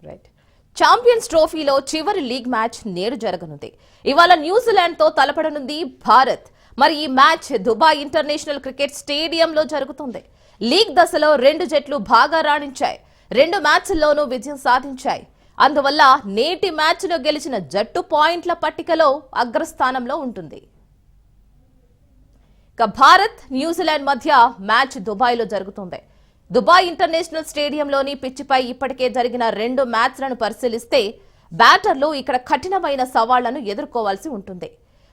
Right. Champions ట్రోఫీలో చివరి league match నేడు జరగనుంది. ఇవాళ న్యూజిలాండ్ తో తలపడనుంది భారత్. మరి ఈ మ్యాచ్ దుబాయ్ ఇంటర్నేషనల్ క్రికెట్ స్టేడియంలో జరుగుతుంది. లీగ్ దశలో రెండు జట్లు బాగా రాణించాయి. రెండు మ్యాచ్ల్లోనూ విజయం సాధించాయి. అందువల్ల నేటి మ్యాచ్లో గెలిచిన జట్టు పాయింట్ల పట్టికలో అగ్రస్థానంలో ఉంటుంది. ఇక భారత్ న్యూజిలాండ్ మధ్య మ్యాచ్ దుబాయ్లో జరుగుతుంది. దుబాయ్ ఇంటర్నేషనల్ స్టేడియంలోని పిచ్చిపై ఇప్పటికే జరిగిన రెండు మ్యాచ్లను పరిశీలిస్తే బ్యాటర్లు ఇక్కడ కఠినమైన సవాళ్లను ఎదుర్కోవాల్సి ఉంటుంది.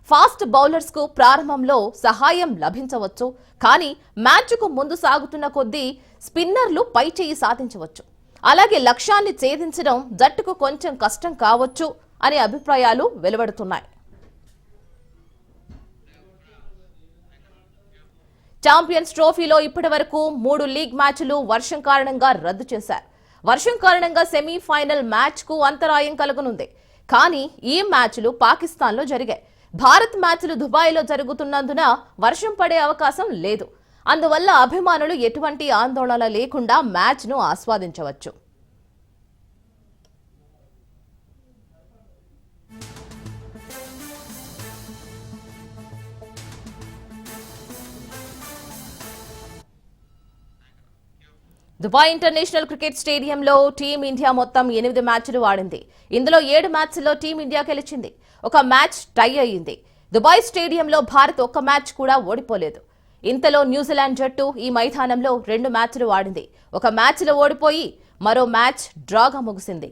ఫాస్ట్ బౌలర్స్ కు ప్రారంభంలో సహాయం లభించవచ్చు, కానీ మ్యాచ్కు ముందు సాగుతున్న కొద్దీ స్పిన్నర్లు పైచేయి సాధించవచ్చు. అలాగే లక్ష్యాన్ని ఛేదించడం జట్టుకు కొంచెం కష్టం కావచ్చు అనే అభిప్రాయాలు వెలువడుతున్నాయి. ఛాంపియన్స్ ట్రోఫీలో ఇప్పటి వరకు 3 లీగ్ మ్యాచ్లు వర్షం కారణంగా రద్దు చేశారు. వర్షం కారణంగా సెమీఫైనల్ మ్యాచ్ కు అంతరాయం కలుగనుంది. కానీ ఈ మ్యాచ్లు పాకిస్తాన్లో జరిగాయి. భారత్ మ్యాచ్లు దుబాయ్లో జరుగుతున్నందున వర్షం పడే అవకాశం లేదు. అందువల్ల అభిమానులు ఎటువంటి ఆందోళన లేకుండా మ్యాచ్ను ఆస్వాదించవచ్చు. దుబాయ్ ఇంటర్నేషనల్ క్రికెట్ స్టేడియంలో టీమిండియా మొత్తం 8 మ్యాచ్లు ఆడింది. ఇందులో 7 మ్యాచ్ల్లో టీమిండియా గెలిచింది. ఒక మ్యాచ్ టై అయ్యింది. దుబాయ్ స్టేడియంలో భారత్ ఒక్క మ్యాచ్ కూడా ఓడిపోలేదు. ఇంతలో న్యూజిలాండ్ జట్టు ఈ మైదానంలో 2 మ్యాచ్లు ఆడింది. ఒక మ్యాచ్లో ఓడిపోయి మరో మ్యాచ్ డ్రాగా ముగిసింది.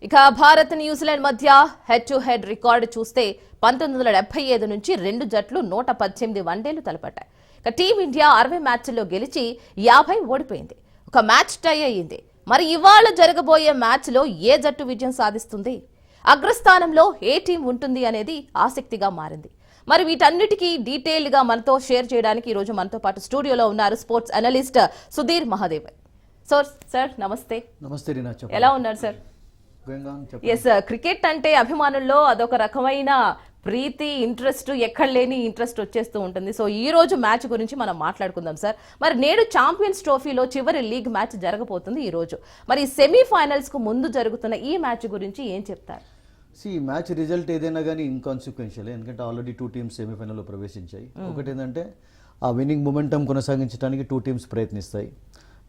ఇక భారత్ న్యూజిలాండ్ మధ్య హెడ్ టు హెడ్ రికార్డు చూస్తే 1975 నుంచి రెండు జట్లు 118 వన్డేలు తలపడ్డాయి. ఇక టీమిండియా 60 మ్యాచ్ల్లో గెలిచి 50 ఓడిపోయింది. ఒక మ్యాచ్ టై అయ్యింది. మరి ఇవాళ జరగబోయే మ్యాచ్లో ఏ జట్టు విజయం సాధిస్తుంది, అగ్రస్థానంలో ఏ టీం ఉంటుంది అనేది ఆసక్తిగా మారింది. మరి వీటన్నిటికీ డీటెయిల్ గా మనతో షేర్ చేయడానికి ఈ రోజు మనతో పాటు స్టూడియోలో ఉన్నారు sports analyst Sudheer Mahadev. Sir నమస్తే. నమస్తే రీనా, ఎలా ఉన్నారు సార్? ఎస్, క్రికెట్ అంటే అభిమానుల్లో అదొక రకమైన ప్రీతి, ఇంట్రెస్ట్, ఎక్కడ లేని ఇంట్రెస్ట్ వచ్చేస్తూ ఉంటుంది. సో ఈ రోజు మ్యాచ్ గురించి మనం మాట్లాడుకుందాం సార్. మరి నేడు ఛాంపియన్స్ ట్రోఫీలో చివరి లీగ్ మ్యాచ్ జరగబోతుంది ఈ రోజు. మరి సెమీఫైనల్స్ కు ముందు జరుగుతున్న ఈ మ్యాచ్ గురించి ఏం చెప్తారు? ఈ మ్యాచ్ రిజల్ట్ ఏదైనా కానీ ఇన్కాన్సిక్వెన్షియల్, ఎందుకంటే ఆల్రెడీ 2 టీమ్స్ సెమీఫైనల్లో ప్రవేశించాయి. ఒకటి ఏంటంటే ఆ విన్నింగ్ మొమెంటం కొనసాగించడానికి 2 టీమ్స్ ప్రయత్నిస్తాయి.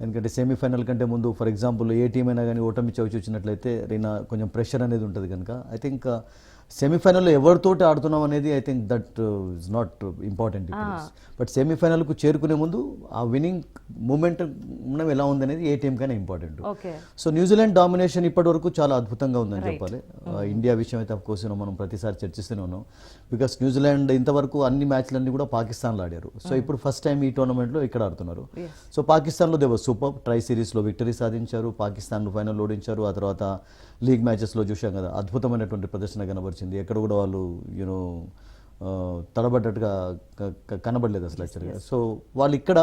ఎందుకంటే సెమీఫైనల్ కంటే ముందు ఫర్ ఎగ్జాంపుల్ ఏ టీం అయినా కానీ ఓటమి చవి చూసినట్లయితే రీనా కొంచెం ప్రెషర్ అనేది ఉంటుంది కనుక ఐ థింక్ సెమీఫైనల్లో ఎవరితోటి ఆడుతున్నాం అనేది I think that is not important. But సెమీఫైనల్కు చేరుకునే ముందు ఆ విన్నింగ్ మూమెంట్ ఎలా ఉందనేది ఏ టీం కైనా ఇంపార్టెంట్. సో న్యూజిలాండ్ డామినేషన్ ఇప్పటి వరకు చాలా అద్భుతంగా ఉందని చెప్పాలి. ఇండియా విషయం అయితే అఫ్కోర్స్ మనం ప్రతిసారి చర్చిస్తూనే ఉన్నాం. బికాస్ న్యూజిలాండ్ ఇంతవరకు అన్ని మ్యాచ్లన్నీ కూడా పాకిస్తాన్లో ఆడారు. సో ఇప్పుడు ఫస్ట్ టైం ఈ టోర్నమెంట్లో ఇక్కడ ఆడుతున్నారు. సో పాకిస్తాన్లో దేవర్ సూపర్ ట్రై సిరీస్లో విక్టరీ సాధించారు. పాకిస్తాన్ ఫైనల్ ఓడించారు. ఆ తర్వాత లీగ్ మ్యాచెస్లో చూసాం కదా, అద్భుతమైనటువంటి ప్రదర్శన కనబరిచింది. ఎక్కడ కూడా వాళ్ళు యూనో తడబడ్డట్టుగా కనబడలేదు అసలు యాక్చువల్గా. సో వాళ్ళు ఇక్కడ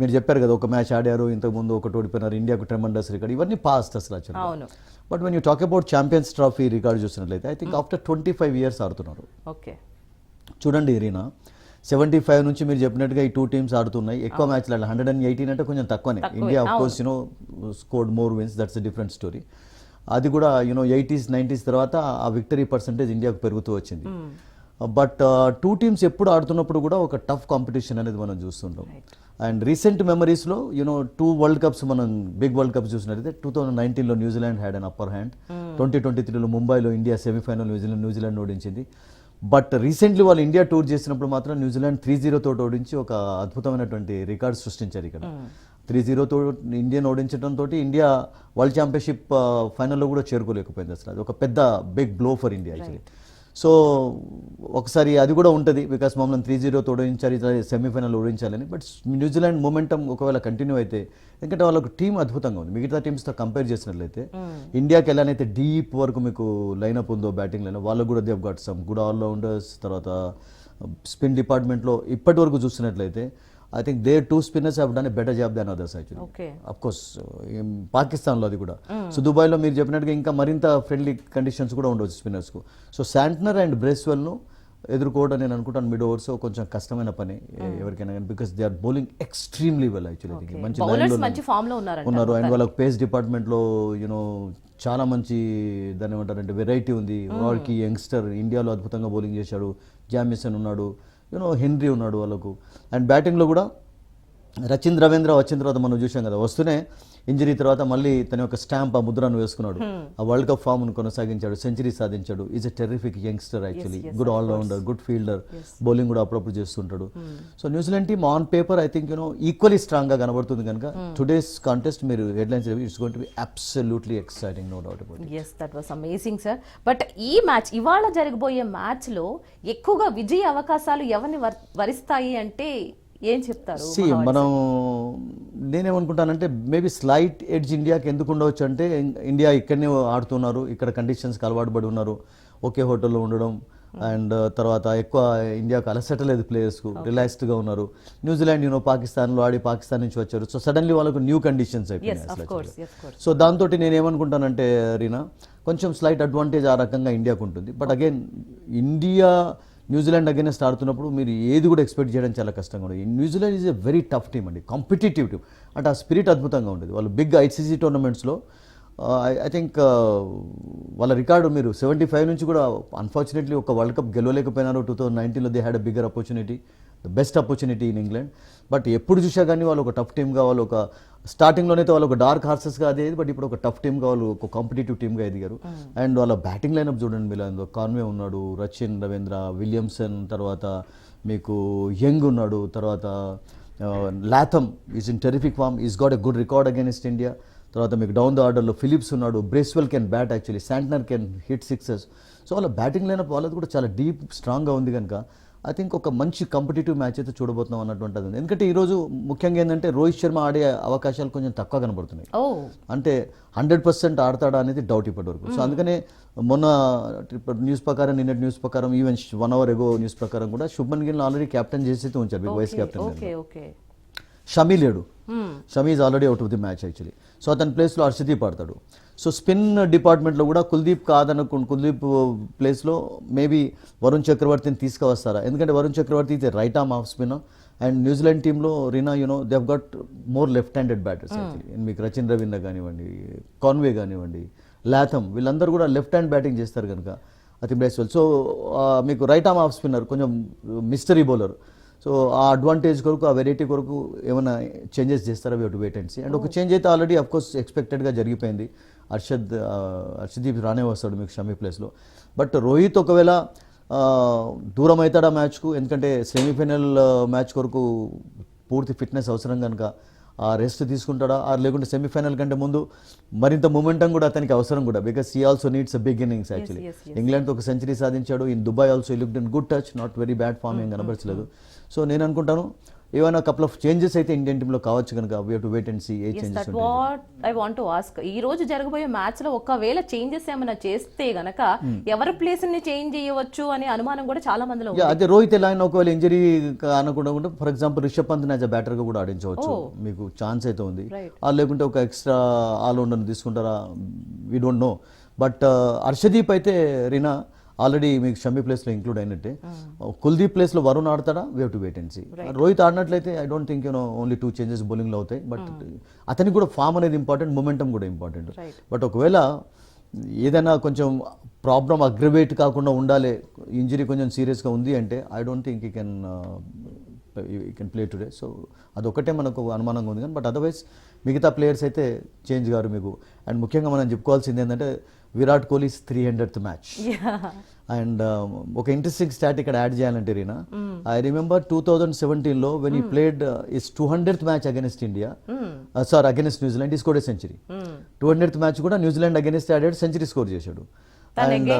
మీరు చెప్పారు కదా, ఒక మ్యాచ్ ఆడారు, ఇంతకుముందు ఒకటి ఓడిపోయినారు, ఇండియాకు ట్రెమండస్ రికార్డ్, ఇవన్నీ పాస్ట్ అసలు యాక్చువల్గా. But when you talk about champions trophy record చూసినట్లయితే ఐ థింక్ ఆఫ్టర్ 25 years ఆడుతున్నారు. చూడండి ఇరీనా, 75 నుంచి మీరు చెప్పినట్టుగా ఈ 2 టీమ్స్ ఆడుతున్నాయి. ఎక్కువ మ్యాచ్లు 118 అంటే కొంచెం తక్కువనే. India of course scored more wins, that's a different story. అది కూడా 80s 90s తర్వాత ఆ విక్టరీ పర్సంటేజ్ ఇండియాకు పెరుగుతూ వచ్చింది. బట్ 2 టీమ్స్ ఎప్పుడు ఆడుతున్నప్పుడు కూడా ఒక టఫ్ కాంపిటీషన్ అనేది మనం చూస్తుంటాం. అండ్ రీసెంట్ మెమరీస్లో 2 వరల్డ్ కప్స్ మనం బిగ్ వరల్డ్ కప్స్ చూసినట్లయితే 2019లో New Zealand had an upper hand. 2023లో ముంబైలో ఇండియా సెమీఫైనల్ న్యూజిలాండ్ ఓడించింది. బట్ రీసెంట్లీ వాళ్ళు ఇండియా టూర్ చేసినప్పుడు మాత్రం న్యూజిలాండ్ 3-0 తోటి ఓడించి ఒక అద్భుతమైనటువంటి రికార్డ్ సృష్టించారు. ఇక్కడ 3-0తో ఇండియాని ఓడించడంతో ఇండియా వరల్డ్ ఛాంపియన్షిప్ ఫైనల్లో కూడా చేరుకోలేకపోయింది. అసలు అది ఒక పెద్ద big blow for India actually. So ఒకసారి అది కూడా ఉంటుంది, బికాస్ మమ్మల్ని 3-0 ఓడించారు, సెమీఫైనల్ ఓడించాలని. బట్ న్యూజిలాండ్ మొమెంటం ఒకవేళ కంటిన్యూ అయితే, ఎందుకంటే వాళ్ళకు టీం అద్భుతంగా ఉంది. మిగతా టీమ్స్తో కంపేర్ చేసినట్లయితే ఇండియాకి ఎలానైతే డీప్ వరకు మీకు లైనప్ ఉందో బ్యాటింగ్ లైన్, వాళ్ళకు కూడా they've got some good allrounders. తర్వాత స్పిన్ డిపార్ట్మెంట్లో ఇప్పటి వరకు చూసినట్లయితే I think they 2 spinners have done a better job than others actually. Okay of course పాకిస్తాన్లో అది కూడా. సో దుబాయ్లో మీరు చెప్పినట్టుగా ఇంకా మరింత ఫ్రెండ్లీ కండిషన్స్ కూడా ఉండవచ్చు స్పిన్నర్స్కు. సో శాంట్నర్ అండ్ బ్రేస్వెల్ను ఎదుర్కోవడం నేను అనుకుంటాను మిడ్ ఓవర్స్ కొంచెం కష్టమైన పని ఎవరికైనా కానీ, because they are bowling extremely well actually. మంచి లైన్లో మంచి ఫామ్ లో ఉన్నారు అండ్ వాళ్ళకి పేస్ డిపార్ట్మెంట్లో యూనో చాలా మంచి దాన్ని ఏమంటారంటే వెరైటీ ఉంది. వాడికి యంగ్స్టర్ ఇండియాలో అద్భుతంగా బౌలింగ్ చేశాడు, జామిసన్ ఉన్నాడు, యూనో హెన్రీ ఉన్నాడు వాళ్ళకు. అండ్ బ్యాటింగ్లో కూడా రచిన్ రవీంద్ర వచ్చిన తర్వాత మనం చూసాం కదా, వస్తూనే ఇంజరీ తర్వాత మళ్ళీ తన యొక్క స్టాంప్ ఆ ముద్రను వేసుకున్నాడు, ఆ వరల్డ్ కప్ ఫామ్ కొనసాగించాడు, సెంచరీ సాధించాడు. Is a terrific youngster actually, good allrounder, good fielder, bowling కూడా అప్పుడప్పుడు చేస్తుంటాడు. So New Zealand team on paper I think you know equally strong గా కనబడుతుంది కనుక టుడేస్ కాంటెస్ట్ మీరు headlines it's going to be absolutely exciting, no doubt about it. Yes, that was amazing sir. But ఈ match ఇవాళ జరగబోయే మ్యాచ్ లో ఎక్కువగా విజయ అవకాశాలు ఎవరిని వరిస్తాయి అంటే ఏం చెప్తారు? మనం నేనేమనుకుంటానంటే మేబీ స్లైట్ ఎడ్జ్ ఇండియాకి ఎందుకు ఉండవచ్చు అంటే, ఇండియా ఇక్కడనే ఆడుతున్నారు, ఇక్కడ కండిషన్స్కి అలవాటు పడి ఉన్నారు, ఒకే హోటల్లో ఉండడం, అండ్ తర్వాత ఎక్కువ ఇండియాకు అలసట లేదు, ప్లేయర్స్కు రిలాక్స్డ్గా ఉన్నారు. న్యూజిలాండ్ యూనో పాకిస్తాన్లో ఆడి పాకిస్తాన్ నుంచి వచ్చారు, సో సడన్లీ వాళ్ళకు న్యూ కండిషన్స్ అయిపోయినాయి. సో దాంతో నేనేమనుకుంటానంటే రీనా, కొంచెం స్లైట్ అడ్వాంటేజ్ ఆ రకంగా ఇండియాకు ఉంటుంది. But again India New Zealand against ఆడుతున్నప్పుడు మీరు ఏది కూడా ఎక్స్పెక్ట్ చేయడం చాలా కష్టంగా ఉండదు. New Zealand is a very tough team అండి, కాంపిటేటివ్ టీమ్. అంటే ఆ స్పిరిట్ అద్భుతంగా ఉండేది. వాళ్ళు బిగ్ ఐసీసీ టోర్నమెంట్స్లో ఐ థింక్ వాళ్ళ రికార్డు మీరు 75 నుంచి కూడా అన్ఫార్చునేట్లీ ఒక వరల్డ్ కప్ గెలవలేకపోయినారు. 2019లో they had a bigger opportunity, the best opportunity in England. But ఎప్పుడు చూసా కానీ వాళ్ళు ఒక టఫ్ టీమ్గా, వాళ్ళు ఒక స్టార్టింగ్లోనైతే వాళ్ళు ఒక డార్క్ హార్సెస్గా అదేది, బట్ ఇప్పుడు ఒక టఫ్ టీమ్గా వాళ్ళు ఒక కాంపిటేటివ్ టీమ్గా ఎదిగారు. అండ్ వాళ్ళ బ్యాటింగ్ లైనప్ చూడండి, మీరు కాన్వే ఉన్నాడు, రచిన్ రవీంద్ర, విలియమ్సన్, తర్వాత మీకు యంగ్ ఉన్నాడు, తర్వాత Latham is in terrific form, is got a good record against India. తర్వాత మీకు డౌన్ ద ఆర్డర్లో ఫిలిప్స్ ఉన్నాడు, Bracewell can bat actually, Santner can hit sixes. So వాళ్ళ బ్యాటింగ్ లైనప్ వాళ్ళది కూడా చాలా డీప్ స్ట్రాంగ్గా ఉంది కనుక ఐ థింక్ ఒక మంచి కాంపిటేటివ్ మ్యాచ్ అయితే చూడబోతున్నాం అన్నటువంటిది. ఎందుకంటే ఈరోజు ముఖ్యంగా ఏంటంటే రోహిత్ శర్మ ఆడే అవకాశాలు కొంచెం తక్కువ కనబడుతున్నాయి. అంటే 100% ఆడతాడా అనేది డౌట్ ఇప్పటివరకు. సో అందుకనే మొన్న న్యూస్ ప్రకారం, నిన్నటి న్యూస్ ప్రకారం, ఈవెన్ 1 hour ago న్యూస్ ప్రకారం కూడా శుభ్మన్ గిల్ ఆల్రెడీ కెప్టెన్ చేసి అయితే ఉంచారు, బిగ్ వైస్ కెప్టెన్. షమీ లేడు, Shami is already out of the match actually. So అతని ప్లేస్లో హర్షదీప్ ఆడతాడు. సో స్పిన్ డిపార్ట్మెంట్లో కూడా కుల్దీప్ కుల్దీప్ ప్లేస్లో మేబీ వరుణ్ చక్రవర్తిని తీసుకువస్తారా, ఎందుకంటే వరుణ్ చక్రవర్తి అయితే right arm off spinner. And New Zealand టీంలో రీనా you know they have got more left handed batters actually. మీకు రచిన్ రవీంద్ర కానివ్వండి, కాన్వే కానివ్వండి, లాథమ్, వీళ్ళందరూ కూడా లెఫ్ట్ హ్యాండ్ బ్యాటింగ్ చేస్తారు కనుక అతి బ్రేస్వెల్. సో మీకు రైట్ ఆర్మ్ ఆఫ్ స్పిన్నర్ కొంచెం మిస్టరీ బౌలర్. సో ఆ అడ్వాంటేజ్ కొరకు, ఆ వెరైటీ కొరకు ఏమైనా చేంజెస్ చేస్తారా, we to wait and see. And ఒక చేంజ్ అయితే ఆల్రెడీ అఫ్కోర్స్ ఎక్స్పెక్టెడ్గా జరిగిపోయింది, హర్షదీప్ రానే వస్తాడు మీకు షమీ ప్లేస్లో. బట్ రోహిత్ ఒకవేళ దూరం అవుతాడా మ్యాచ్కు, ఎందుకంటే సెమీఫైనల్ మ్యాచ్ కొరకు పూర్తి ఫిట్నెస్ అవసరం కనుక ఆ రెస్ట్ తీసుకుంటాడా, లేకుంటే సెమీఫైనల్ కంటే ముందు మరింత మూమెంటం కూడా అతనికి అవసరం కూడా, because he also needs a big innings actually. ఇంగ్లాండ్తో ఒక సెంచరీ సాధించాడు, in Dubai also looked in good touch, not very bad form ఏం కనబరచలేదు. సో నేను అనుకుంటాను ఏమైనా కపుల్ ఆఫ్ చేంజెస్ అయితే ఇండియన్ టీంలో కావచ్చు కనుక we have to wait and see ఏ చేంజెస్ ఉంటాయి. What I want to ask, ఈ రోజు జరగబోయే మ్యాచ్ లో ఒకవేళ చేంజెస్ ఏమైనా చేస్తే గనక ఎవరి ప్లేస్ ని చేంజ్ చేయవచ్చు అనే అనుమానం కూడా చాలా మందిలో ఉంది. అదే రోహిత్ ఎలా అయినా ఒకవేళ ఇంజరీ అనకుండా for example Rishabh Pant as a batter గా కూడా ఆడించవచ్చు, మీకు ఛాన్స్ అయితే ఉంది. లేకుంటే ఒక ఎక్స్ట్రా ఆల్రౌండర్ తీసుకుంటారా, we don't know. But Harshdeep అయితే రీనా ఆల్రెడీ మీకు షమీ ప్లేస్లో ఇంక్లూడ్ అయినట్టే. కుల్దీప్ ప్లేస్లో వరుణ్ ఆడతాడా, we have to wait and see. Rohit ఆడినట్లయితే I don't think you know only 2 changes బౌలింగ్లో అవుతాయి. బట్ అతనికి కూడా ఫామ్ అనేది ఇంపార్టెంట్, మొమెంటం కూడా ఇంపార్టెంట్. బట్ ఒకవేళ ఏదైనా కొంచెం ప్రాబ్లం అగ్రవేట్ కాకుండా ఉండాలి, ఇంజరీ కొంచెం సీరియస్గా ఉంది అంటే I don't think you can play today. So అదొకటే మనకు అనుమానంగా ఉంది కానీ, బట్ అదర్వైజ్ మిగతా ప్లేయర్స్ అయితే చేంజ్ గారు మీకు. అండ్ ముఖ్యంగా మనం చెప్పుకోవాల్సింది ఏంటంటే Virat Kohli's 300th match. And ఒక ఇంట్రెస్టింగ్ స్టాట్ ఇక్కడ యాడ్ చేయాలంటే రీనా, ఐ రిమెంబర్ 2017లో వెన్ ఈ played is 200th match against India, against New Zealand, ఈ scored a century. 200th match కూడా న్యూజిలాండ్ అగైనెస్ట్ ఆడాడు, సెంచరీ స్కోర్ చేశాడు. అండ్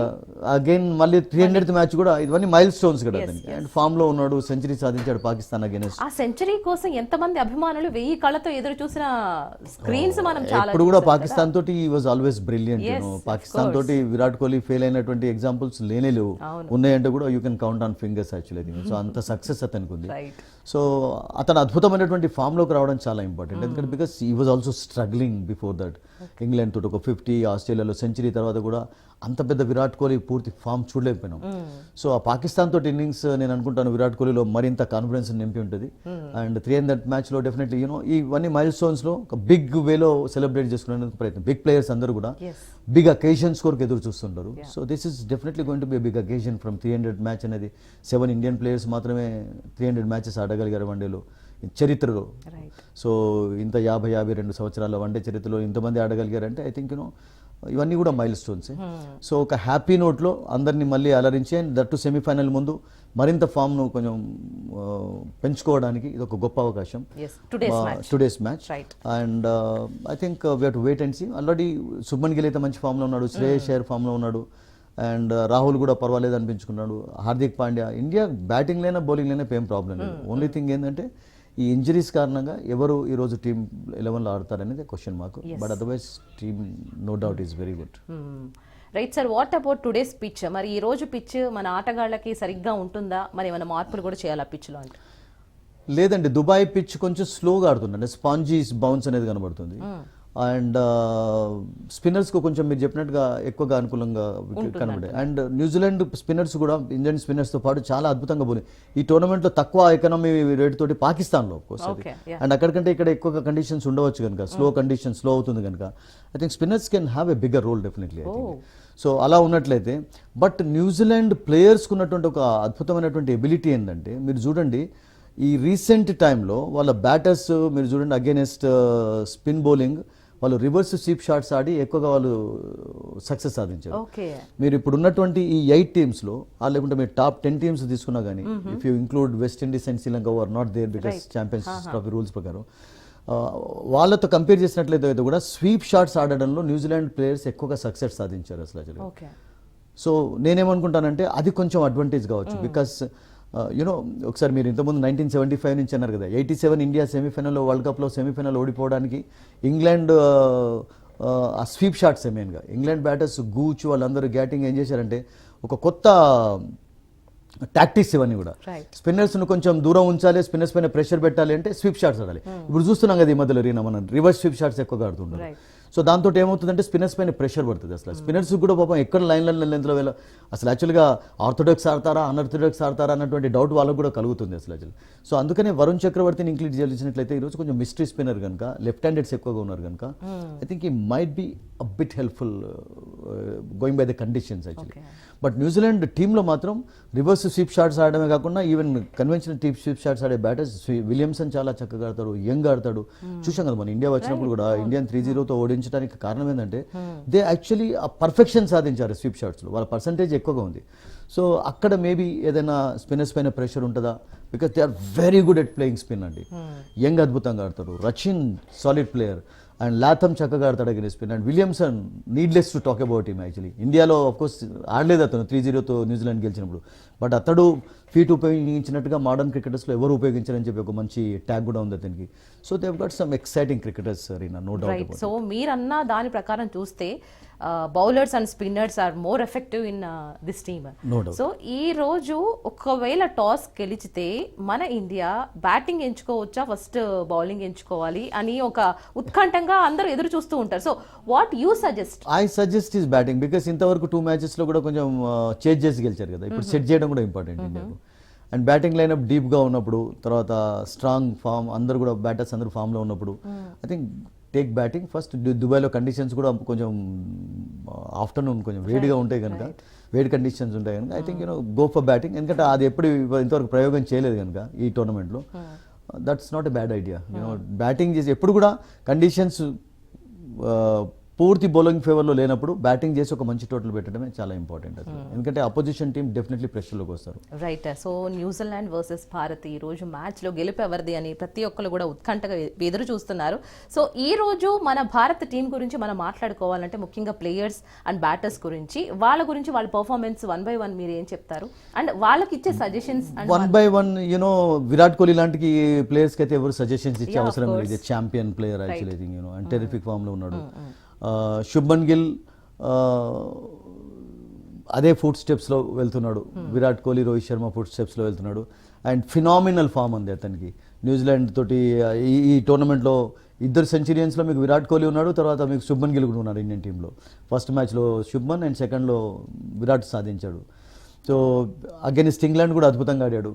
అగైన్ మళ్ళీ 300th మ్యాచ్ కూడా, ఇవన్నీ మైల్ స్టోన్స్ కదా అతనికి. అండ్ ఫామ్ లో ఉన్నాడు, సెంచరీ సాధించాడు పాకిస్తాన్ అగైనెస్ట్. ఆ సెంచరీ కోసం ఎంతమంది అభిమానులు 1000 కళ్ళతో ఎదురు చూసిన స్క్రీన్స్ మనం చాలా. ఇప్పుడు కూడా పాకిస్తాన్ తోటి ఈ వాజ్ ఆల్వేస్ బ్రిలియంట్. పాకిస్తాన్ తోటి విరాట్ కోహ్లీ ఫెయిల్ అయినటువంటి ఎగ్జాంపుల్స్ లేనే లేవు, ఉన్నాయంటే కూడా you can count on fingers actually. So అంత సక్సెస్ అతనికి ఉంది. సో అతను అద్భుతమైనటువంటి ఫామ్లోకి రావడం చాలా ఇంపార్టెంట్, ఎందుకంటే బికాస్ ఈ was also struggling before that. England తోటి ఒక 50, ఆస్ట్రేలియాలో సెంచరీ తర్వాత కూడా అంత పెద్ద విరాట్ కోహ్లీ పూర్తి ఫామ్ చూడలేకపోయినాం. సో ఆ పాకిస్తాన్ తోటి ఇన్నింగ్స్ నేను అనుకుంటాను విరాట్ కోహ్లీలో మరింత కాన్ఫిడెన్స్ నింపి ఉంటుంది. అండ్ 300 మ్యాచ్లో డెఫినెట్లీ ఇవన్నీ మైల్ స్టోన్స్లో ఒక బిగ్ వేలో సెలబ్రేట్ చేసుకునేందుకు ప్రయత్నం. బిగ్ ప్లేయర్స్ అందరూ కూడా బిగ్ అకేషన్స్ కొరకు ఎదురు చూస్తుంటారు. So this is definitely going to be big occasion from 300 match అనేది. 7 ఇండియన్ ప్లేయర్స్ మాత్రమే 300 మ్యాచెస్ ఆడగలిగారు వన్డేలో చరిత్రలో. సో ఇంత 52 సంవత్సరాల వన్డే చరిత్రలో ఇంతమంది ఆడగలిగారంటే ఐ థింక్ ఇవన్నీ కూడా మైల్ స్టోన్స్. సో ఒక హ్యాపీ నోట్లో అందరినీ మళ్ళీ అలరించి అండ్ దట్టు సెమీఫైనల్ ముందు మరింత ఫామ్ను కొంచెం పెంచుకోవడానికి ఇది ఒక గొప్ప అవకాశం today's match. And I think we have to wait and see. Already Shubman Gill అయితే మంచి ఫామ్లో ఉన్నాడు, శ్రేయస్ అయ్యర్ ఫామ్లో ఉన్నాడు, అండ్ రాహుల్ కూడా పర్వాలేదు అనిపించుకున్నాడు, హార్దిక్ పాండ్యా. ఇండియా బ్యాటింగ్ లేనా బౌలింగ్ లేనా ఏం ప్రాబ్లం లేదు. ఓన్లీ థింగ్ ఏంటంటే ఈ ఇంజరీస్ కారణంగా ఎవరు ఈరోజు టీం 11లో ఆడతారనేది question mark. But otherwise team no doubt is very good. Right sir, what about today's pitch? మరి ఈ రోజు పిచ్ మన ఆటగాళ్ళకి సరిగ్గా ఉంటుందా? మరి ఏమైనా మార్పులు కూడా చేయాలి ఆ పిచ్లో అంటే? లేదండి, దుబాయ్ పిచ్ కొంచెం స్లోగా ఆడుతుంది, అంటే స్పాంజీస్ బౌన్స్ అనేది కనబడుతుంది. అండ్ స్పిన్నర్స్కు కొంచెం మీరు చెప్పినట్టుగా ఎక్కువగా అనుకూలంగా కనబడే. అండ్ న్యూజిలాండ్ స్పిన్నర్స్ కూడా ఇండియన్ స్పిన్నర్స్తో పాటు చాలా అద్భుతంగా పోయి ఈ టోర్నమెంట్లో తక్కువ ఎకనామీ రేట్ తోటి పాకిస్తాన్లో అండ్ అక్కడికంటే ఇక్కడ ఎక్కువగా కండిషన్స్ ఉండవచ్చు కనుక స్లో కండిషన్ స్లో అవుతుంది కనుక I think spinners can have a bigger role definitely. So అలా ఉన్నట్లయితే బట్ న్యూజిలాండ్ ప్లేయర్స్కి ఉన్నటువంటి ఒక అద్భుతమైనటువంటి ఎబిలిటీ ఏంటంటే మీరు చూడండి ఈ రీసెంట్ టైంలో వాళ్ళ బ్యాటర్స్ మీరు చూడండి అగేనెస్ట్ స్పిన్ బౌలింగ్ వాళ్ళు రివర్స్ స్వీప్ షాట్స్ ఆడి ఎక్కువగా వాళ్ళు సక్సెస్ సాధించారు. మీరు ఇప్పుడు ఉన్నటువంటి ఈ 8 టీమ్స్లో లేకుంటే మీరు టాప్ 10 టీమ్స్ తీసుకున్నా కానీ if you include West Indies and Sri Lanka are not there because champions trophy rules ప్రకారం వాళ్ళతో కంపేర్ చేసినట్లయితే కూడా స్వీప్ షాట్స్ ఆడడంలో న్యూజిలాండ్ ప్లేయర్స్ ఎక్కువగా సక్సెస్ సాధించారు అసలు. సో నేనేమనుకుంటానంటే అది కొంచెం అడ్వాంటేజ్ కావచ్చు. బికాస్ ఒకసారి మీరు ఇంతకుముందు 1975 నుంచి అన్నారు కదా, 87 ఇండియా సెమీఫైనల్లో వరల్డ్ కప్లో సెమీఫైనల్ ఓడిపోవడానికి ఇంగ్లాండ్ ఆ స్వీప్ షాట్స్ మెయిన్గా ఇంగ్లాండ్ బ్యాటర్స్ గూచ్ వాళ్ళందరూ బ్యాటింగ్ ఏం చేశారంటే ఒక కొత్త టాక్టిక్స్ ఇవన్నీ కూడా స్పిన్నర్స్ను కొంచెం దూరం ఉంచాలి, స్పిన్నర్స్ పైన ప్రెషర్ పెట్టాలి అంటే స్వీప్ షాట్స్ ఆడాలి. ఇప్పుడు చూస్తున్నాం కదా ఈ మధ్యలో మనం రివర్స్ స్వీప్ షాట్స్ ఎక్కువగా ఆడుతుంటారు. సో దాంతో ఏమవుతుందంటే స్పిన్నర్స్ పైన ప్రెషర్ పడుతుంది. అసలు స్పిన్నర్స్ కూడా పాపం ఎక్కడ లెంత్లో వెళ్ళ అసలు యాక్చువల్గా ఆర్థోడాక్స్ ఆడతారా అన్ఆర్థోడాక్స్ ఆడతారా అన్నటువంటి డౌట్ వాళ్ళకు కూడా కలుగుతుంది అసలు యాక్చువల్. సో అందుకనే వరుణ్ చక్రవర్తిని ఇంక్లూడ్ చేసినట్లయితే ఈరోజు కొంచెం మిస్టరీ స్పిన్నర్ కనుక లెఫ్ట్ హ్యాండెడ్స్ ఎక్కువగా ఉన్నారు కనుక I think he might be a bit helpful going by the conditions actually. But New Zealand టీంలో మాత్రం రివర్స్ స్వీప్ షాట్స్ ఆడమే కాకుండా ఈవెన్ కన్వెన్షనల్ టీప్ స్వీప్ షాట్స్ ఆడే బ్యాటర్స్ విలియమ్సన్ చాలా చక్కగా ఆడతాడు, యంగ్ ఆడతాడు. చూసాం కదా మన ఇండియా వచ్చినప్పుడు కూడా ఇండియన్ 3-0తో ఓడించడానికి కారణం ఏంటంటే దే యాక్చువల్లీ ఆ పర్ఫెక్షన్ సాధించారు స్వీప్ షాట్స్లో, వాళ్ళ పర్సంటేజ్ ఎక్కువగా ఉంది. సో అక్కడ మేబీ ఏదైనా స్పిన్నర్స్ పైన ప్రెషర్ ఉంటుందా, because they are very good at playing spin అండి. యంగ్ అద్భుతంగా ఆడతారు, Rachin solid player, and Latham చక్కగా ఆడతాడు against spin, and Williamson needless to talk about him. Actually ఇండియాలో ఆఫ్కోర్స్ ఆడలేదు అతను 3-0తో న్యూజిలాండ్ గెలిచినప్పుడు, బట్ అతడు ఫీట్ ఉపయోగించినట్టుగా మోడర్న్ క్రికెటర్స్లో ఎవరు ఉపయోగించారని చెప్పి ఒక మంచి ట్యాగ్ కూడా ఉంది అతనికి. So they have got some exciting cricketers Reena, no doubt. So మీరన్న దాని ప్రకారం చూస్తే bowlers and spinners are more effective in this team. So ఈ రోజు ఒకవేళ టాస్ గెలిచితే మన ఇండియా బ్యాటింగ్ ఎంచుకోవచ్చా ఫస్ట్ బౌలింగ్ ఎంచుకోవాలి అని ఒక ఉత్కంఠంగా అందరూ ఎదురు చూస్తూ ఉంటారు. So what you suggest? I suggest is batting, because ఇంతవరకు 2 మ్యాచెస్లో కూడా కొంచెం చేంజ్ చేసి గెలిచారు కదా, ఇప్పుడు సెట్ చేయడం కూడా ఇంపార్టెంట్ ఇండియాకు. అండ్ బ్యాటింగ్ లైనప్ డీప్గా ఉన్నప్పుడు తర్వాత స్ట్రాంగ్ ఫామ్ అందరూ కూడా బ్యాటర్స్ అందరూ ఫామ్లో ఉన్నప్పుడు I think take batting first. దుబాయ్లో కండిషన్స్ కూడా కొంచెం ఆఫ్టర్నూన్ కొంచెం వేడిగా ఉంటాయి కనుక, వేడి కండిషన్స్ ఉంటాయి కనుక I think go for batting. ఎందుకంటే అది ఎప్పుడు ఇంతవరకు ప్రయోగం చేయలేదు కనుక ఈ టోర్నమెంట్లో, that's not a bad idea. Batting చేసి ఎప్పుడు కూడా కండిషన్స్ పూర్తి బౌలింగ్ ఫేవర్లో లేనప్పుడు బ్యాటింగ్ చేసి ఒక మంచి టోటల్ పెట్టడమే చాలా ఇంపార్టెంట్ అసలు, ఎందుకంటే అపోజిషన్ టీం డెఫినెట్లీ ప్రెషర్లోకి వస్తారు. Right. So New Zealand versus Bharat ఈ రోజు మ్యాచ్లో గెలుపు ఎవరిది అని ప్రతి ఒక్కరు కూడా ఉత్కంఠగా ఎదురు చూస్తున్నారు. సో ఈ రోజు మన భారత్ టీం గురించి మనం మాట్లాడుకోవాలంటే ముఖ్యంగా ప్లేయర్స్ అండ్ బ్యాటర్స్ గురించి, వాళ్ళ గురించి వాళ్ళ పర్ఫార్మెన్స్ 1 by 1 మీరు ఏం చెప్తారు అండ్ వాళ్ళకి ఇచ్చే సజెషన్స్? 1 by 1 విరాట్ కోహ్లీ లాంటి ప్లేయర్స్కి అయితే ఎవరు సజెషన్స్ ఇచ్చే అవసరం లేదు. Champion player actually and terrific ఫామ్లో ఉన్నాడు. శుభ్మన్ గిల్ అదే ఫుట్ స్టెప్స్లో వెళ్తున్నాడు. విరాట్ కోహ్లీ, రోహిత్ శర్మ ఫుట్ స్టెప్స్లో వెళ్తున్నాడు. అండ్ ఫినామినల్ ఫామ్ ఉంది అతనికి. న్యూజిలాండ్ తోటి ఈ టోర్నమెంట్లో 2 సెంచరియన్స్లో మీకు విరాట్ కోహ్లీ ఉన్నాడు, తర్వాత మీకు శుభ్మన్ గిల్ కూడా ఉన్నాడు ఇండియన్ టీంలో. ఫస్ట్ మ్యాచ్లో శుభ్మన్ అండ్ సెకండ్లో విరాట్ సాధించాడు. సో అగెనిస్ట్ ఇంగ్లాండ్ కూడా అద్భుతంగా ఆడాడు.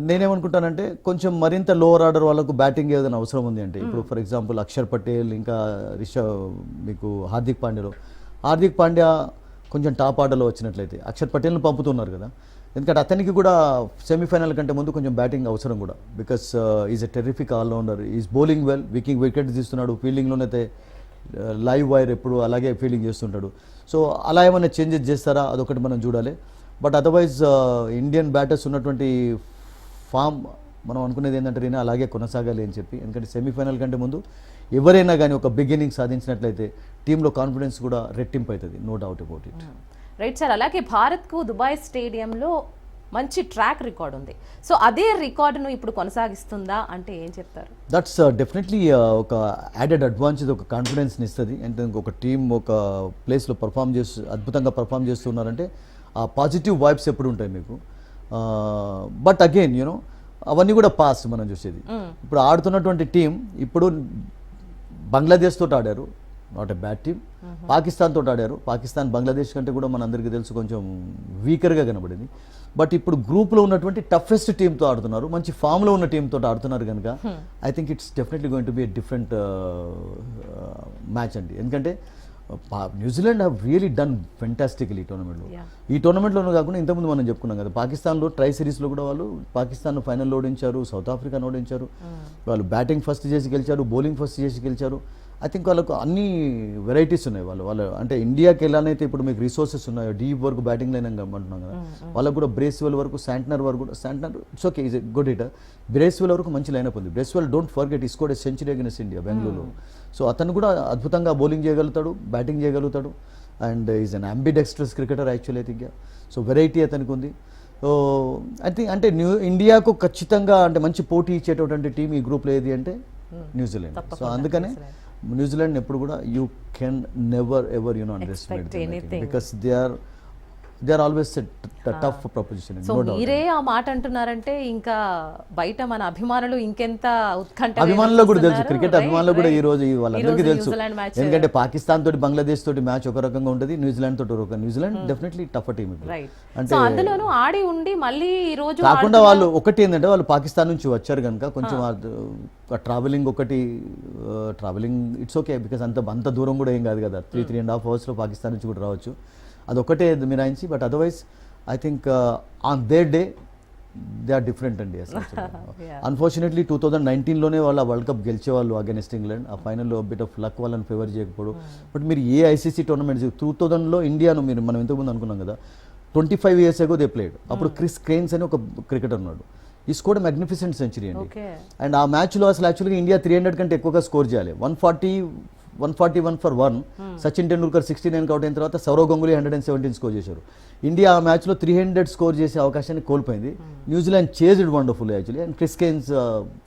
నేనేమనుకుంటానంటే కొంచెం మరింత లోవర్ ఆర్డర్ వాళ్ళకు బ్యాటింగ్ ఏదైనా అవసరం ఉంది అంటే, ఇప్పుడు ఫర్ ఎగ్జాంపుల్ అక్షర్ పటేల్, ఇంకా మీకు హార్దిక్ పాండ్యా కొంచెం టాప్ ఆర్డర్లో వచ్చినట్లయితే అక్షర్ పటేల్ని పంపుతున్నారు కదా, ఎందుకంటే అతనికి కూడా సెమీఫైనల్ కంటే ముందు కొంచెం బ్యాటింగ్ అవసరం కూడా. Because is a terrific allrounder, is bowling well, wickets తీస్తున్నాడు, ఫీల్డింగ్లోనైతే లైవ్ వైర్ ఎప్పుడు అలాగే ఫీల్డింగ్ చేస్తుంటాడు. సో అలా ఏమైనా చేంజెస్ చేస్తారా అదొకటి మనం చూడాలి. బట్ అదర్వైజ్ ఇండియన్ బ్యాటర్స్ ఉన్నటువంటి ఫామ్ మనం అనుకునేది ఏంటంటే నేను అలాగే కొనసాగాలి అని చెప్పి, ఎందుకంటే సెమీఫైనల్ కంటే ముందు ఎవరైనా కానీ ఒక బిగినింగ్ సాధించినట్లయితే టీంలో కాన్ఫిడెన్స్ కూడా రెట్టింపు అవుతుంది, no doubt about it. Right sir, అలాగే భారత్కు దుబాయ్ స్టేడియంలో మంచి ట్రాక్ రికార్డ్ ఉంది. సో అదే రికార్డును ఇప్పుడు కొనసాగిస్తుందా అంటే ఏం చెప్తారు? దట్స్ డెఫినెట్లీ ఒక యాడెడ్ అడ్వాంటేజ్, ఒక కాన్ఫిడెన్స్ని ఇస్తుంది. అంటే ఒక టీం ఒక ప్లేస్లో అద్భుతంగా పర్ఫామ్ చేస్తున్నారంటే ఆ పాజిటివ్ వైబ్స్ ఎప్పుడు ఉంటాయి మీకు. బట్ అగైన్ యూనో అవన్నీ కూడా పాస్ మనం చూసేది. ఇప్పుడు ఆడుతున్నటువంటి టీం ఇప్పుడు బంగ్లాదేశ్ తోటి ఆడారు, not a bad team. Pakistan తోటి ఆడారు, పాకిస్తాన్ బంగ్లాదేశ్ కంటే కూడా మన అందరికీ తెలుసు కొంచెం వీకర్గా కనబడింది. బట్ ఇప్పుడు గ్రూప్లో ఉన్నటువంటి టఫెస్ట్ టీంతో ఆడుతున్నారు, మంచి ఫామ్లో ఉన్న టీంతో ఆడుతున్నారు కనుక I think it's definitely going to B a different match అండి. ఎందుకంటే New Zealand have really done fantastically ఈ టోర్నమెంట్లోనూ కాకుండా ఇంతకుముందు మనం చెప్పుకున్నాం కదా, పాకిస్తాన్లో ట్రై సిరీస్లో కూడా వాళ్ళు పాకిస్తాన్ ఫైనల్లో ఓడించారు, సౌత్ ఆఫ్రికాను ఓడించారు. వాళ్ళు బ్యాటింగ్ ఫస్ట్ చేసి గెలిచారు, బౌలింగ్ ఫస్ట్ చేసి గెలిచారు. ఐ థింక్ వాళ్ళకు అన్ని వెరైటీస్ ఉన్నాయి. వాళ్ళు అంటే ఇండియాకి ఎలానైతే ఇప్పుడు మీకు రిసోర్సెస్ ఉన్నాయో, డీప్ వరకు బ్యాటింగ్ లైన్ అంటున్నాం కదా, వాళ్ళకు కూడా బ్రేస్వెల్ వరకు, శాంట్నర్ వరకు కూడా, Santner it's okay, is a good hitter. Bracewell వరకు మంచి లైనప్ ఉంది. Bracewell don't forget he scored a century against India బెంగళూరులో. సో అతను కూడా అద్భుతంగా బౌలింగ్ చేయగలుగుతాడు, బ్యాటింగ్ చేయగలుగుతాడు. And is an ambidextrous cricketer actually I think. So variety అతనికి ఉంది. సో ఐ థింక్ అంటే ఇండియాకు ఖచ్చితంగా అంటే మంచి పోటీ ఇచ్చేటటువంటి టీం ఈ గ్రూప్లో ఏది అంటే న్యూజిలాండ్. సో అందుకనే న్యూజిలాండ్ ఎప్పుడు కూడా you can never ever underestimate, because they are always tough proposition. So మీరే ఆ మాట అంటున్నారంటే ఇంకా బయట మన అభిమానులు ఇంకెంత ఉత్కంఠ, అభిమానులు కూడా తెలుసు, క్రికెట్ అభిమానులు కూడా ఈ రోజు వాళ్ళందరికీ తెలుసు. ఎందుకంటే పాకిస్తాన్ తోటి బంగ్లాదేశ్ తోటి మ్యాచ్ ఒక రకంగా ఉంటుంది, న్యూజిలాండ్ తోటి ఒక. New Zealand definitely tough team. అంటే అందులోనూ ఆడి ఉండి మళ్ళీ ఈ రోజు కాకుండా వాళ్ళు ఒకటి ఏంటంటే వాళ్ళు పాకిస్తాన్ నుంచి వచ్చారు కనుక కొంచెం ట్రావెలింగ్ ఇట్స్ ఓకే, బికాస్ అంత దూరం కూడా ఏం కాదు కదా, 3.5 hours పాకిస్తాన్ నుంచి కూడా రావచ్చు. అదొక్కటే మినాయించి. But otherwise I think on their day they are different అండి అసలు. అన్ఫార్చునేట్లీ 2019లోనే వాళ్ళు వరల్డ్ కప్ గెలిచేవాళ్ళు అగైనెస్ట్ ఇంగ్లాండ్. ఆ ఫైనల్లో బిట్ ఆఫ్ లక్ వాళ్ళని ఫేవర్ చేయకపోవడం. బట్ మీరు ఏ ఐసీసీ టోర్నమెంట్ 2000లో ఇండియాను మనం ఇంతకుముందు అనుకున్నాం కదా, 25 years ago దే ప్లేడ్. అప్పుడు క్రిస్ క్రెయిన్స్ అని ఒక క్రికెటర్ ఉన్నాడు, ఈ స్కోర్డ్ మ్యాగ్నిఫిసెంట్ సెంచరీ అండి. అండ్ ఆ మ్యాచ్లో అసలు యాక్చువల్గా ఇండియా 300 కంటే ఎక్కువగా స్కోర్ చేయాలి. 141 for 1. సచిన్ టెండూల్కర్ 69 అవుట్ అయిన తర్వాత సౌరవ్ గంగూలీ 117 స్కోర్ చేశారు. ఇండియా ఆ మ్యాచ్లో 300 స్కోర్ చేసే అవకాశాన్ని కోల్పోయింది. New Zealand chased wonderful actually. And Chris Cairns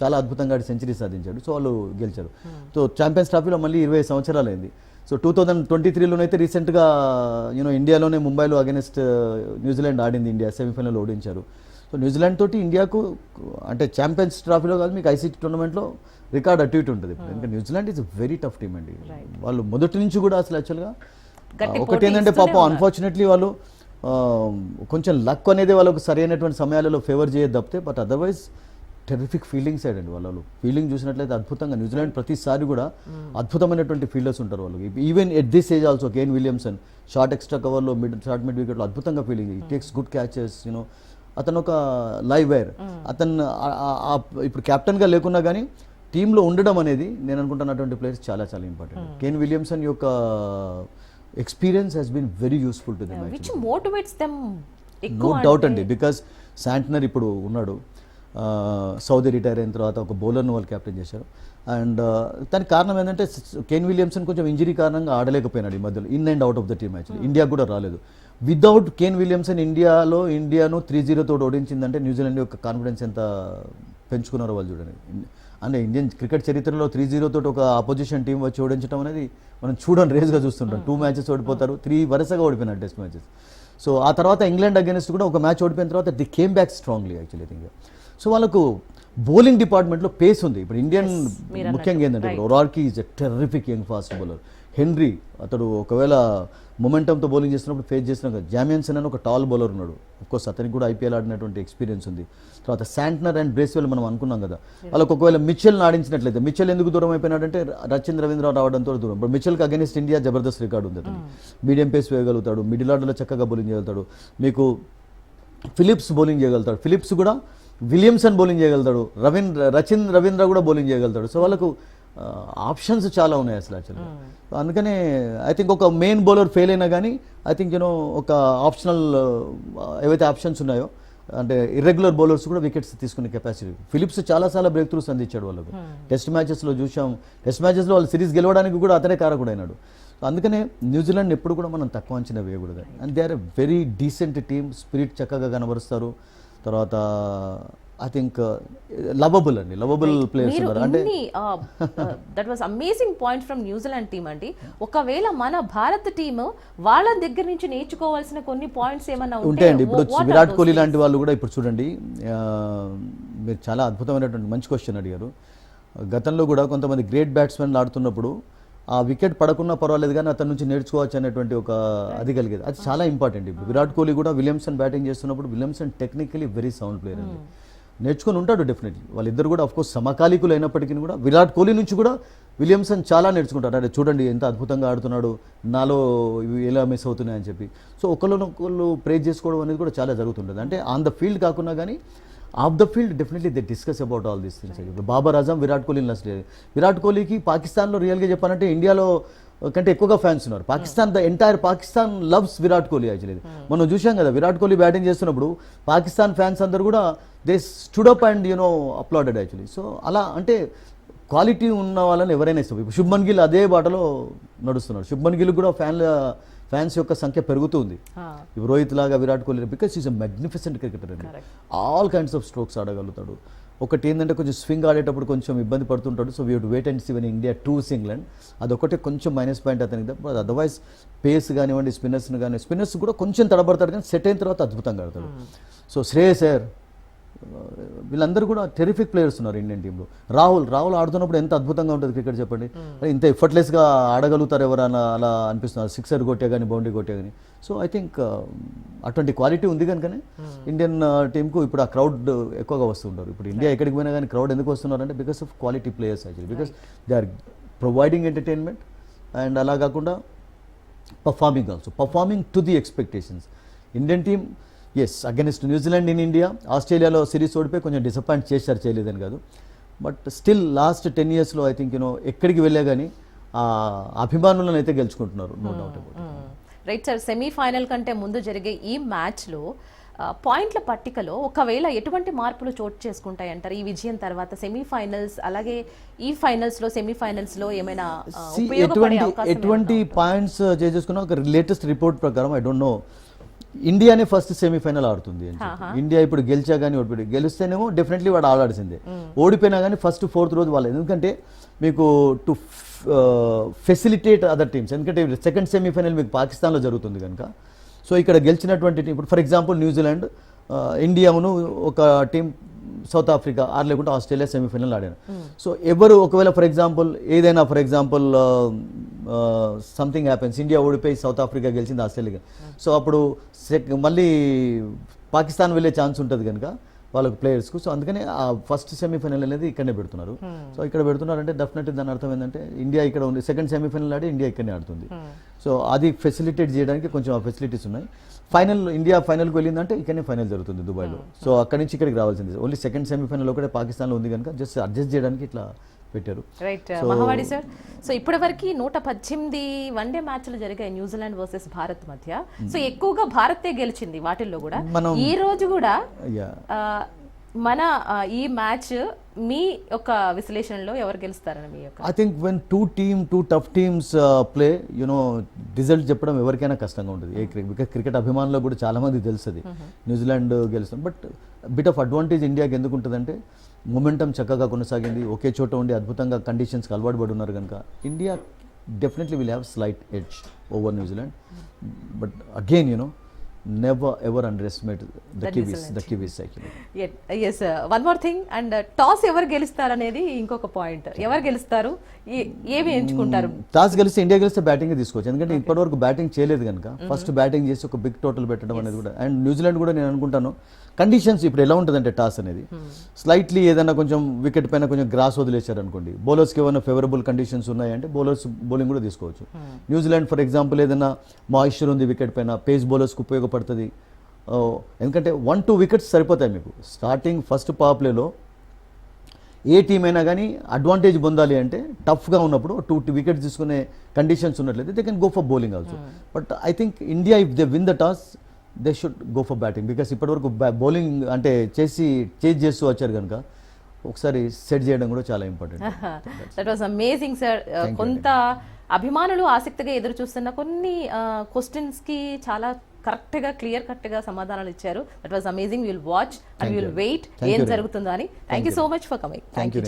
చాలా అద్భుతంగా సెంచరీ సాధించాడు. సో వాళ్ళు గెలిచారు. సో ఛాంపియన్స్ ట్రోఫీలో మళ్ళీ 20 సంవత్సరాలు అయింది. సో 2023లోనైతే రీసెంట్గా ఇండియాలోనే ముంబైలో అగైనెస్ట్ న్యూజిలాండ్ ఆడింది. ఇండియా సెమీఫైనల్ ఓడించారు. సో న్యూజిలాండ్ తోటి ఇండియాకు అంటే ఛాంపియన్స్ ట్రోఫీలో కాదు, మీకు ఐసీసీ టోర్నమెంట్లో రికార్డ్ అటు ఇటు ఉంటుంది. ఎందుకంటే New Zealand is very tough team అండి. వాళ్ళు మొదటి నుంచి కూడా అసలు యాక్చువల్గా ఒకటి ఏంటంటే పాపం అన్ఫార్చునేట్లీ వాళ్ళు కొంచెం లక్ అనేది వాళ్ళకు సరైనటువంటి సమయాలలో ఫేవర్ చేయదు తప్పితే. But otherwise terrific fielding side అండి. వాళ్ళు ఫీల్డింగ్ చూసినట్లయితే అద్భుతంగా న్యూజిలాండ్ ప్రతిసారి కూడా అద్భుతమైనటువంటి ఫీల్డర్స్ ఉంటారు వాళ్ళు. Even at this age also Kane Williamson short extra కవర్లో షార్ట్ మిడ్ వికెట్లో అద్భుతంగా ఫీల్డింగ్, టేక్స్ గుడ్ క్యాచెస్. అతను ఒక లైవ్ వైర్. అతను ఇప్పుడు కెప్టెన్గా లేకున్నా కానీ టీంలో ఉండడం అనేది నేను అనుకుంటున్నటువంటి ప్లేయర్స్ చాలా చాలా ఇంపార్టెంట్. కేన్ విలియమ్సన్ యొక్క experience he's been very useful to them. Which motivates them no doubt అండి. బికాస్ శాంట్నర్ ఇప్పుడు ఉన్నాడు, సౌదీ రిటైర్ అయిన తర్వాత ఒక బౌలర్ను వాళ్ళు క్యాప్టెన్ చేశారు. అండ్ దానికి కారణం ఏంటంటే కేన్ విలియమ్సన్ కొంచెం ఇంజరీ కారణంగా ఆడలేకపోయినాడు ఈ మధ్యలో, in and out of the team. Actually India కూడా రాలేదు. వితౌట్ కేన్ విలియమ్సన్ ఇండియాను 3-0 తోటి ఓడించిందంటే న్యూజిలాండ్ యొక్క కాన్ఫిడెన్స్ ఎంత పెంచుకున్నారో వాళ్ళు చూడండి. అంటే ఇండియన్ క్రికెట్ చరిత్రలో 3-0 తోటి ఒక అపోజిషన్ టీం వచ్చి ఓడించడం అనేది మనం చూడండి రేస్గా చూస్తుంటాం. 2 మ్యాచెస్ ఓడిపోతారు, 3 వరుసగా ఓడిపోయినారు టెస్ట్ మ్యాచెస్. సో ఆ తర్వాత ఇంగ్లాండ్ అగేన్స్ట్ కూడా ఒక మ్యాచ్ ఓడిపోయిన తర్వాత they came back strongly actually think. So వాళ్ళకు బౌలింగ్ డిపార్ట్మెంట్లో పేస్ ఉంది. ఇప్పుడు ఇండియన్ ముఖ్యంగా ఏంటంటే ఇప్పుడు O'Rourke is a terrific young fast bowler. Henry అతడు ఒకవేళ మొమెంటంతో బౌలింగ్ చేస్తున్నప్పుడు ఫేస్ చేసిన జామియన్సన్ అని ఒక టాల్ బౌలర్ ఉన్నాడు. అఫ్కోర్స్ అతనికి కూడా ఐపీఎల్ ఆడినటువంటి ఎక్స్పీరియన్స్ ఉంది. తర్వాత శాంట్నర్ అండ్ బ్రేస్వెల్ మనం అనుకున్నాం కదా, వాళ్ళకి ఒకవేళ మిచెల్ని ఆడించినట్లయితే, మిచెల్ ఎందుకు దూరం అయిపోయినాడంటే రచిన్ రవీంద్ర రావడంతో దూరం. బట్ మిచెల్కి అగేనిస్ట్ ఇండియా జబర్దస్త్ రికార్డు ఉంది. అతను మీడియం పేస్ వేయగలుగుతాడు, మిడిల్ ఆర్డర్లో చక్కగా బౌలింగ్ చేయగలుగుతాడు. మీకు ఫిలిప్స్ బౌలింగ్ చేయగలుగుతాడు, ఫిలిప్స్ కూడా విలియమ్సన్ బౌలింగ్ చేయగలుగుతాడు, రచిన్ రవీంద్ర కూడా బౌలింగ్ చేయగలుగుతాడు. సో వాళ్ళకు ఆప్షన్స్ చాలా ఉన్నాయి అసలు యాక్చువల్గా. అందుకనే ఐ థింక్ ఒక మెయిన్ బౌలర్ ఫెయిల్ అయినా కానీ ఐ థింక్ ఒక ఆప్షనల్ ఏవైతే ఆప్షన్స్ ఉన్నాయో అంటే ఇర్రెగ్యులర్ బౌలర్స్ కూడా వికెట్స్ తీసుకునే కెపాసిటీ. ఫిలిప్స్ చాలాసార్లు బ్రేక్ త్రూస్ అందించాడు వాళ్ళకు. టెస్ట్ మ్యాచెస్లో చూసాం, టెస్ట్ మ్యాచెస్లో వాళ్ళు సిరీస్ గెలవడానికి కూడా అతనే కారకుడైనాడు. అందుకనే న్యూజిలాండ్ ఎప్పుడు కూడా మనం తక్కువ అంచనా వేయకూడదు. And they are a very decent team, spirit చక్కగా కనబరుస్తారు. తర్వాత ఐ థింక్ లవబుల్ అండి, లవబుల్ ప్లేయర్స్ ఉన్నారు. అంటే that was amazing point from New Zealand team అండి. ఒకవేళ మన భారత టీమ్ వాళ్ళ దగ్గర నుంచి నేర్చుకోవాల్సిన కొన్ని పాయింట్స్ ఏమన్నా ఉంటాయండి. ఇప్పుడు విరాట్ కోహ్లీ లాంటి వాళ్ళు కూడా ఇప్పుడు చూడండి, మీరు చాలా అద్భుతమైనటువంటి మంచి క్వశ్చన్ అడిగారు. గతంలో కూడా కొంతమంది గ్రేట్ బ్యాట్స్మెన్లు ఆడుతున్నప్పుడు ఆ వికెట్ పడకున్నా పర్వాలేదు కానీ అతని నుంచి నేర్చుకోవచ్చు అనేటువంటి ఒక అది కలిగేది. అది చాలా ఇంపార్టెంట్. ఇప్పుడు విరాట్ కోహ్లీ కూడా విలియమ్సన్ బ్యాటింగ్ చేస్తున్నప్పుడు Williamson technically very sound player అండి, నేర్చుకొని ఉంటాడు డెఫినెట్లీ. వాళ్ళిద్దరు కూడా అఫ్కోర్స్ సమకాలీకులు అయినప్పటికీ కూడా విరాట్ కోహ్లీ నుంచి కూడా విలియమ్సన్ చాలా నేర్చుకుంటారు. అంటే చూడండి ఎంత అద్భుతంగా ఆడుతున్నాడు, నాలో ఇవి ఎలా మిస్ అవుతున్నాయని చెప్పి. సో ఒకళ్ళు ప్రేజ్ చేసుకోవడం అనేది కూడా చాలా జరుగుతుంటుంది. అంటే ఆన్ ద ఫీల్డ్ కాకుండా కానీ of the field definitely they discuss about all these things. ఇప్పుడు బాబర్ ఆజం విరాట్ కోహ్లీ నచ్చలేదు. విరాట్ కోహ్లీకి పాకిస్తాన్లో రియల్గా చెప్పాలంటే ఇండియాలో కంటే ఎక్కువగా ఫ్యాన్స్ ఉన్నారు. Pakistan, the entire Pakistan loves Virat Kohli actually. మనం చూసాం కదా విరాట్ కోహ్లీ బ్యాటింగ్ చేస్తున్నప్పుడు పాకిస్తాన్ ఫ్యాన్స్ అందరూ కూడా they stood up and applauded actually. So అలా అంటే క్వాలిటీ ఉన్న వాళ్ళని ఎవరైనా ఇస్తాం. ఇప్పుడు శుభ్మన్ గిల్ అదే బాటలో నడుస్తున్నాడు. శుభ్మన్ గిల్ కూడా ఫ్యాన్స్ యొక్క సంఖ్య పెరుగుతుంది. ఇప్పుడు రోహిత్ లాగా Virat Kohli because is a magnificent cricketer అండి. ఆల్ కైండ్స్ ఆఫ్ స్ట్రోక్స్ ఆడగలుగుతాడు. ఒకటి ఏంటంటే కొంచెం స్వింగ్ ఆడేటప్పుడు కొంచెం ఇబ్బంది పడుతుంటాడు. So we have to wait and see when India tours England. అదొకటే కొంచెం మైనస్ పాయింట్ అతనికి. అదర్వైజ్ పేస్ కానివ్వండి, స్పిన్నర్స్ కూడా కొంచెం తడబడతాడు కానీ సెట్ అయిన తర్వాత అద్భుతంగా ఆడతాడు. సో శ్రేయస్ అయ్యర్ వీళ్ళందరూ కూడా టెరిఫిక్ ప్లేయర్స్ ఉన్నారు ఇండియన్ టీంలో. రాహుల్ ఆడుతున్నప్పుడు ఎంత అద్భుతంగా ఉంటుంది క్రికెట్ చెప్పండి. ఇంత ఎఫర్ట్లెస్గా ఆడగలుగుతారు ఎవరైనా అలా అనిపిస్తున్నారు, సిక్సర్ కొట్టే కానీ బౌండరీ కొట్టే కానీ. సో ఐ థింక్ అటువంటి క్వాలిటీ ఉంది కనుకనే ఇండియన్ టీంకు ఇప్పుడు ఆ క్రౌడ్ ఎక్కువగా వస్తుంటారు. ఇప్పుడు ఇండియా ఎక్కడికి పోయినా కానీ క్రౌడ్ ఎందుకు వస్తున్నారంటే because of quality players actually, because they are providing entertainment and అలా కాకుండా performing to the expectations. Indian team as against New Zealand in India, ఆస్ట్రేలియాలో సిరీస్ ఓడిపోయి కొంచెం డిసప్పాయింట్ చేశారు, చేయలేదని కాదు. బట్ స్టిల్ లాస్ట్ 10 yearsలో ఐ థింక్ ఎక్కడికి వెళ్ళా కానీ ఆ అభిమానులను అయితే గెలుచుకుంటున్నారు, no doubt about it. Right sir, semifinal కంటే ముందు జరిగే ఈ మ్యాచ్లో పాయింట్ల పట్టికలో ఒకవేళ ఎటువంటి మార్పులు చోటు చేసుకుంటాయి అంటారు ఈ విజయం తర్వాత? సెమీఫైనల్స్ అలాగే ఈ ఫైనల్స్లో సెమీఫైనల్స్లో ఏమైనా ఎటువంటి పాయింట్స్ చేసుకున్నా ఒక లేటెస్ట్ రిపోర్ట్ ప్రకారం ఐ డోంట్ నో ఇండియానే ఫస్ట్ సెమీఫైనల్ ఆడుతుంది అని చెప్పి. ఇండియా ఇప్పుడు గెలిచా కానీ ఓడిపోయి, గెలిస్తేనేమో డెఫినెట్లీ వాడు ఆడాల్సిందే, ఓడిపోయినా కానీ ఫస్ట్ 4th రోజు వాళ్ళు. ఎందుకంటే మీకు టు ఫెసిలిటేట్ అదర్ టీమ్స్, ఎందుకంటే సెకండ్ సెమీఫైనల్ మీకు పాకిస్తాన్లో జరుగుతుంది కనుక. సో ఇక్కడ గెలిచినటువంటి టీం ఇప్పుడు ఫర్ ఎగ్జాంపుల్ న్యూజిలాండ్, ఇండియాను ఒక టీం సౌత్ ఆఫ్రికా లేకుంటే ఆస్ట్రేలియా సెమీఫైనల్ ఆడాను. సో ఎవరు ఒకవేళ ఫర్ ఎగ్జాంపుల్ ఏదైనా for example something happens, India ఓడిపోయి సౌత్ ఆఫ్రికా గెలిచింది ఆస్ట్రేలియా, సో అప్పుడు మళ్ళీ పాకిస్తాన్ వెళ్ళే ఛాన్స్ ఉంటుంది కనుక వాళ్ళకు ప్లేయర్స్కు. సో అందుకని ఆ ఫస్ట్ సెమీఫైనల్ అనేది ఇక్కడనే పెడుతున్నారు. సో ఇక్కడ పెడుతున్నారంటే డెఫినెట్లీ దాని అర్థం ఏంటంటే ఇండియా ఇక్కడ ఉంది, సెకండ్ సెమీఫైనల్ ఆడి ఇండియా ఇక్కడనే ఆడుతుంది. సో అది ఫెసిలిటేట్ చేయడానికి కొంచెం ఆ ఫెసిలిటీస్ ఉన్నాయి. ఇండియా ఫైనల్కి వెళ్ళిందంటే ఇక్కడనే ఫైనల్ జరుగుతుంది దుబాయ్లో. సో అక్కడి నుంచి ఇక్కడికి రావాల్సింది. ఓన్లీ సెకండ్ సెమీఫైనల్ ఒకటే పాకిస్తాన్లో ఉంది కనుక జస్ట్ అడ్జస్ట్ చేయడానికి ఇట్లా పెట్టారు. రైట్ మహావాడి సార్, సో ఇప్పటివరకు 118 వన్డే మ్యాచ్లు జరిగాయి న్యూజిలాండ్ వర్సెస్ భారత్ మధ్య. సో ఎక్కువగా భారతే గెలిచింది వాటిల్లో కూడా. ఈ రోజు కూడా మన ఈ మ్యాచ్ మీ యొక్క విశ్లేషణలో ఎవరు గెలుస్తారని మీ యొక్క? I think when two tough teams play result చెప్పడం ఎవరికైనా కష్టంగా ఉంటుంది. బికాస్ క్రికెట్ అభిమానులు కూడా చాలా మంది తెలుస్తుంది న్యూజిలాండ్ గెలుస్తుంది. బట్ బిట్ ఆఫ్ అడ్వాంటేజ్ ఇండియాకి ఎందుకు ఉంటుందంటే మొమెంటం చక్కగా కొనసాగింది, ఒకే చోట ఉండి అద్భుతంగా కండిషన్స్కి అలవాటు పడి ఉన్నారు కనుక India definitely will have slight edge over New Zealand. But again never ever underestimate the Kiwis actually. Yes, one more thing, and toss ఎవరు గెలుస్తారు అనేది ఇంకొక పాయింట్. ఎవరు గెలుస్తారు, ఏమి ఎంచుకుంటారు? టాస్ గెలిస్తే ఇండియా గెలిస్తే బ్యాటింగ్ తీసుకోవచ్చు, ఎందుకంటే ఇప్పటివరకు బ్యాటింగ్ చేయలేదు కనుక ఫస్ట్ బ్యాటింగ్ చేసి ఒక బిగ్ టోటల్ పెట్టడం అనేది కూడా. అండ్ న్యూజిలాండ్ కూడా నేను అనుకుంటాను కండిషన్స్ ఇప్పుడు ఎలా ఉంటుందంటే టాస్ అనేది స్లైట్లీ ఏదైనా కొంచెం వికెట్ పైన కొంచెం గ్రాస్ వదిలేశారు అనుకోండి, బౌలర్స్కి ఏమైనా ఫేవరబుల్ కండిషన్స్ ఉన్నాయంటే బౌలర్స్ బౌలింగ్ కూడా తీసుకోవచ్చు. న్యూజిలాండ్ ఫర్ ఎగ్జాంపుల్ ఏదైనా మాయిశ్చర్ ఉంది వికెట్ పైన, పేస్ బౌలర్స్కి ఉపయోగపడుతుంది. ఎందుకంటే 1-2 వికెట్స్ సరిపోతాయి మీకు. స్టార్టింగ్ ఫస్ట్ పవర్ ప్లేలో ఏ టీం అయినా కానీ అడ్వాంటేజ్ పొందాలి అంటే టఫ్గా ఉన్నప్పుడు 2 వికెట్స్ తీసుకునే కండిషన్స్ ఉన్నట్లయితే they can go for bowling also. But I think India if they win the toss they should go for batting, because ఇప్పటివరకు బౌలింగ్ అంటే చేంజ్ చేస్తూ వచ్చారు కనుక ఒకసారి సెట్ చేయడం కూడా చాలా important. That was amazing sir. కొంత అభిమానులు ఆసక్తిగా ఎదురు చూస్తున్న కొన్ని క్వశ్చన్స్ కి చాలా కరెక్ట్ గా క్లియర్ కట్ గా సమాధానాలు ఇచ్చారు. That was amazing. Will watch and will wait ఏం జరుగుతుందో అని. Thank you so much for coming. Thank you.